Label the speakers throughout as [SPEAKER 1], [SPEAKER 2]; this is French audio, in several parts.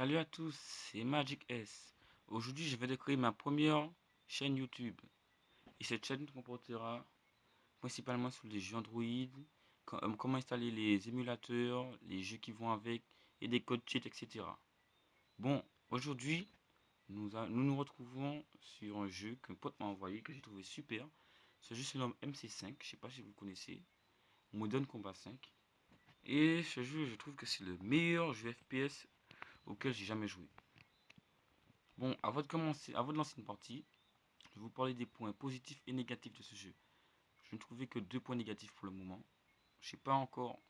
[SPEAKER 1] Salut à tous, c'est Magic S. Aujourd'hui, je vais de créer ma première chaîne YouTube. Et cette chaîne comportera principalement sur les jeux Android, comment installer les émulateurs, les jeux qui vont avec, et des codes cheat, etc. Bon, aujourd'hui, nous retrouvons sur un jeu qu'un pote m'a envoyé, que j'ai trouvé super. Ce jeu se nomme MC5, je sais pas si vous le connaissez, Modern Combat 5. Et ce jeu, je trouve que c'est le meilleur jeu FPS auquel j'ai jamais joué. Bon, avant de lancer une partie, je vais vous parler des points positifs et négatifs de ce jeu. Je ne trouvais que deux points négatifs pour le moment. Je sais pas encore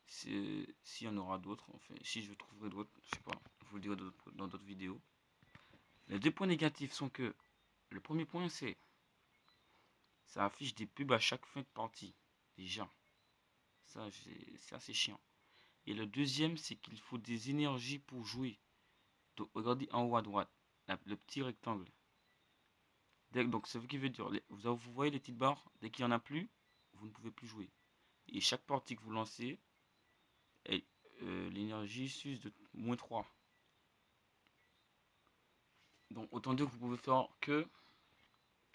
[SPEAKER 1] s'il y en aura d'autres. Enfin, si je trouverai d'autres, je sais pas. Je vous le dirai dans d'autres vidéos. Les deux points négatifs sont que le premier point, c'est ça affiche des pubs à chaque fin de partie. Déjà, ça c'est assez chiant. Et le deuxième, c'est qu'il faut des énergies pour jouer. Donc, regardez en haut à droite, le petit rectangle. Donc, ce qui veut dire, vous voyez les petites barres, dès qu'il n'y en a plus, vous ne pouvez plus jouer. Et chaque partie que vous lancez, l'énergie s'use de -3. Donc, autant dire que vous pouvez faire que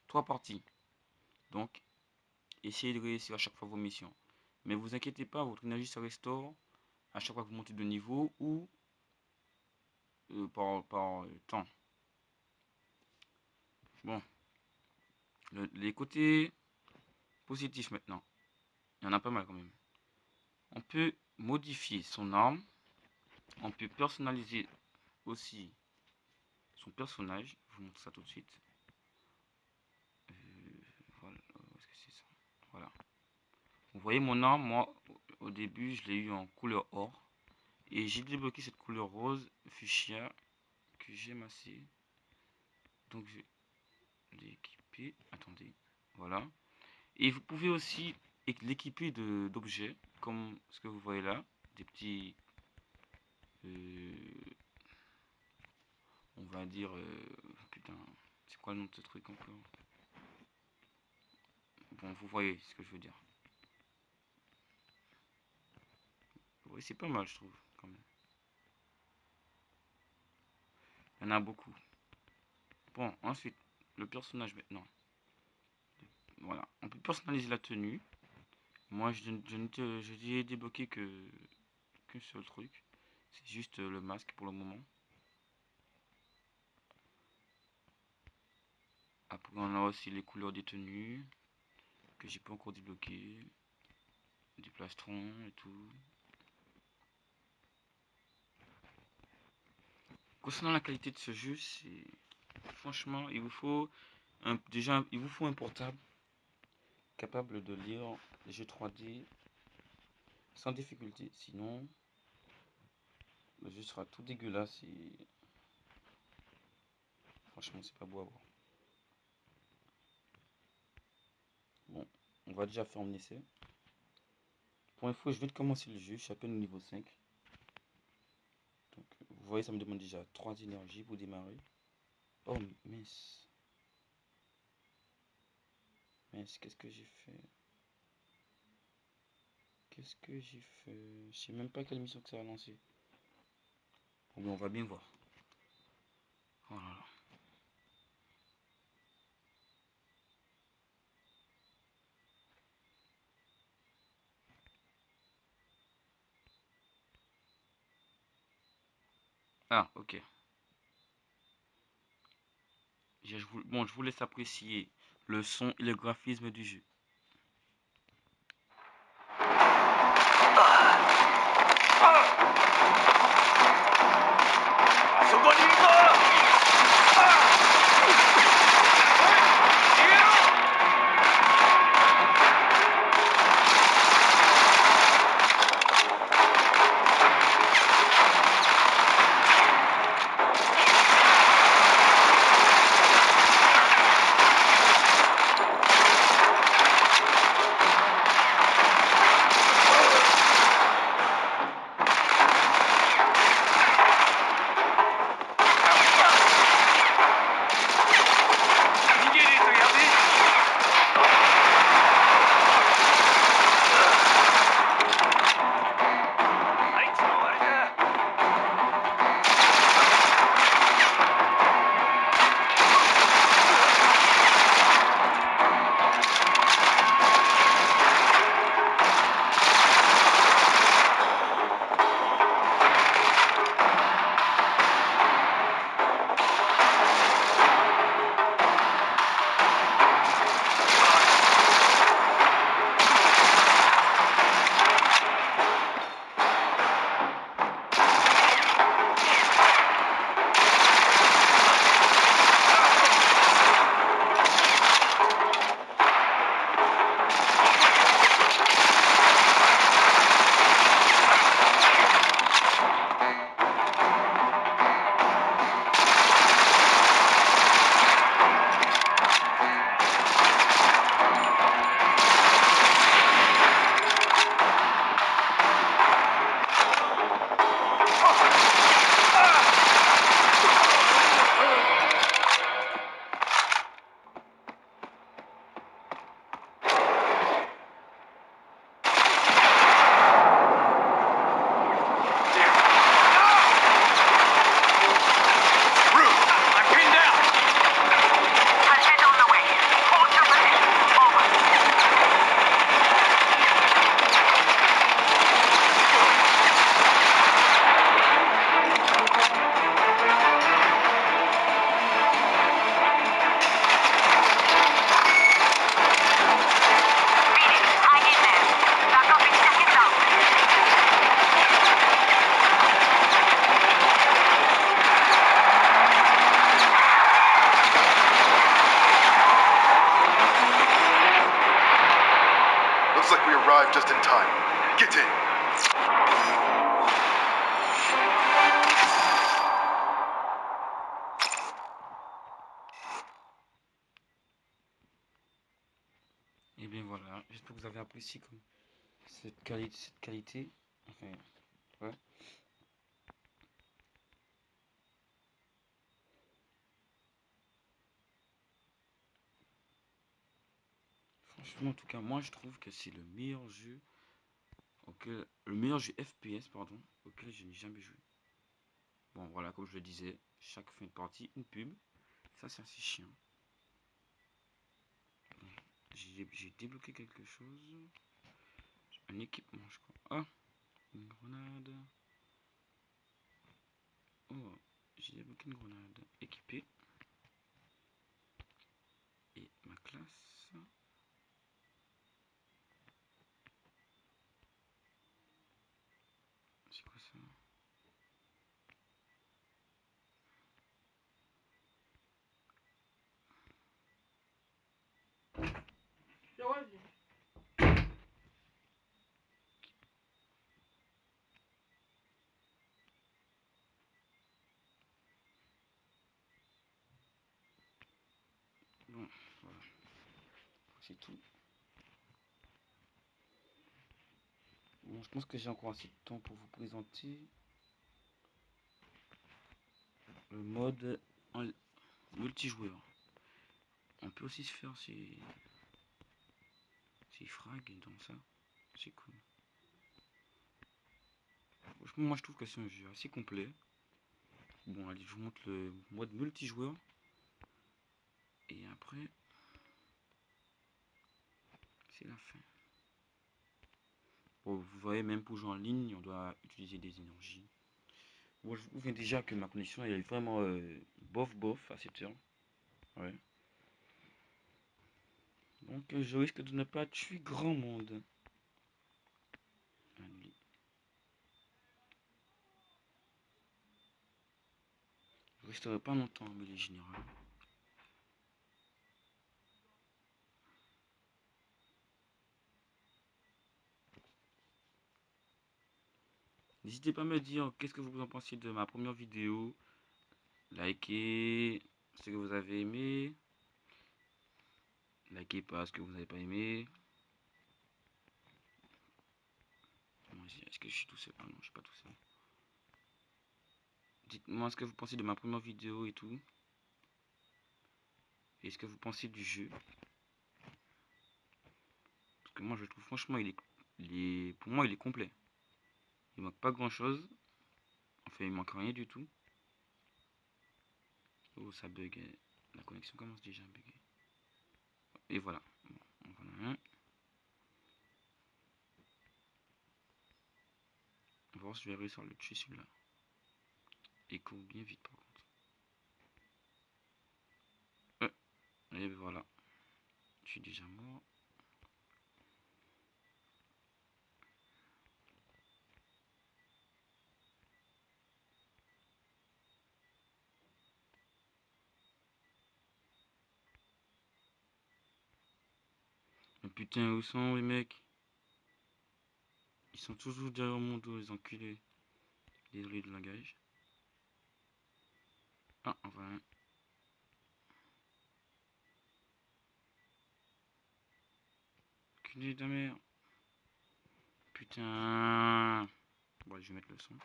[SPEAKER 1] 3 parties. Donc, essayez de réussir à chaque fois vos missions. Mais vous inquiétez pas, votre énergie se restaure à chaque fois que vous montez de niveau ou par temps. Bon, les côtés positifs maintenant. Il y en a pas mal quand même. On peut modifier son arme. On peut personnaliser aussi son personnage. Je vous montre ça tout de suite. Voilà, est-ce que c'est ça? Voilà. Vous voyez mon arme, moi au début je l'ai eu en couleur or. Et j'ai débloqué cette couleur rose fuchsia que j'aime assez. Donc je l'ai équipé. Attendez. Voilà. Et vous pouvez aussi l'équiper d'objets comme ce que vous voyez là. Des petits... on va dire... putain, c'est quoi le nom de ce truc encore? Bon, vous voyez ce que je veux dire. Oui, c'est pas mal, je trouve, quand même. Il y en a beaucoup. Bon, ensuite, le personnage maintenant. Voilà, on peut personnaliser la tenue. Moi, je n'ai débloqué qu'un seul truc. C'est juste le masque pour le moment. Après, on a aussi les couleurs des tenues que j'ai pas encore débloqué. Des plastrons et tout. Concernant la qualité de ce jeu, c'est franchement, il vous faut un portable capable de lire les jeux 3D sans difficulté. Sinon, le jeu sera tout dégueulasse et franchement, c'est pas beau à voir. Bon, on va déjà faire un essai. Pour info, je vais commencer le jeu, je suis à peine au niveau 5. Donc, vous voyez, ça me demande déjà 3 énergies pour démarrer. Oh, mince. Mince, qu'est-ce que j'ai fait? Qu'est-ce que j'ai fait? Je sais même pas quelle mission que ça a lancé. Bon, on va bien voir. Oh là là. Ah, ok. Bon, je vous laisse apprécier le son et le graphisme du jeu.
[SPEAKER 2] arrived just in time. Get in.
[SPEAKER 1] Et bien voilà, j'espère que vous avez apprécié cette qualité. Enfin, ouais. Franchement, en tout cas, moi je trouve que c'est le meilleur jeu le meilleur jeu FPS, pardon, auquel je n'ai jamais joué. Bon, voilà, comme je le disais, chaque fin de partie, une pub. Ça, c'est assez chiant. J'ai débloqué quelque chose. Un équipement, je crois. Ah, une grenade. Oh, j'ai débloqué une grenade équipée. Et ma classe. C'est quoi ça? Bon, voilà. C'est tout. Bon, je pense que j'ai encore assez de temps pour vous présenter le mode en multijoueur. On peut aussi se faire ces frags dans ça. C'est cool. Franchement, moi je trouve que c'est un jeu assez complet. Bon, allez, je vous montre le mode multijoueur. Et après, c'est la fin. Bon, vous voyez, même pour jouer en ligne, on doit utiliser des énergies. Bon, je vous viens déjà que ma connexion elle est vraiment bof à cette heure. Ouais. Donc, je risque de ne pas tuer grand monde. Allez. Je resterai pas longtemps en mêlée générale. N'hésitez pas à me dire qu'est-ce que vous en pensez de ma première vidéo. Likez ce que vous avez aimé. Likez pas ce que vous n'avez pas aimé. Est-ce que je suis tout seul? Ah non, je suis pas tout seul. Dites-moi ce que vous pensez de ma première vidéo et tout. Et ce que vous pensez du jeu. Parce que moi je trouve franchement pour moi il est complet. Il manque pas grand chose. Enfin il manque rien du tout. Oh ça bug. La connexion commence déjà à bugger. Et voilà. Bon, voilà un. On va voir si je vais réussir à le tuer celui-là. Il court bien vite par contre. Et voilà. Je suis déjà mort. Mais putain, où sont les mecs? Ils sont toujours derrière mon dos, les enculés. Désolé de langage. Ah, enfin. Enculé de la merde. Putain. Bon, je vais mettre le son.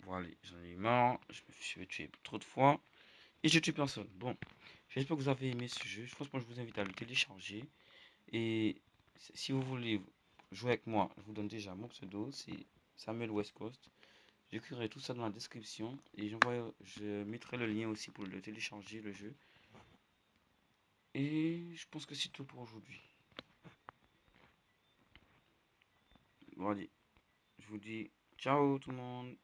[SPEAKER 1] Bon, allez, j'en ai marre. Je me suis fait tuer trop de fois. Et je tue personne. Bon, j'espère que vous avez aimé ce jeu. Franchement, je vous invite à le télécharger. Et si vous voulez jouer avec moi, je vous donne déjà mon pseudo. C'est Samuel West Coast. J'écrirai tout ça dans la description. Et je mettrai le lien aussi pour le télécharger, le jeu. Et je pense que c'est tout pour aujourd'hui. Bon, allez, je vous dis ciao tout le monde.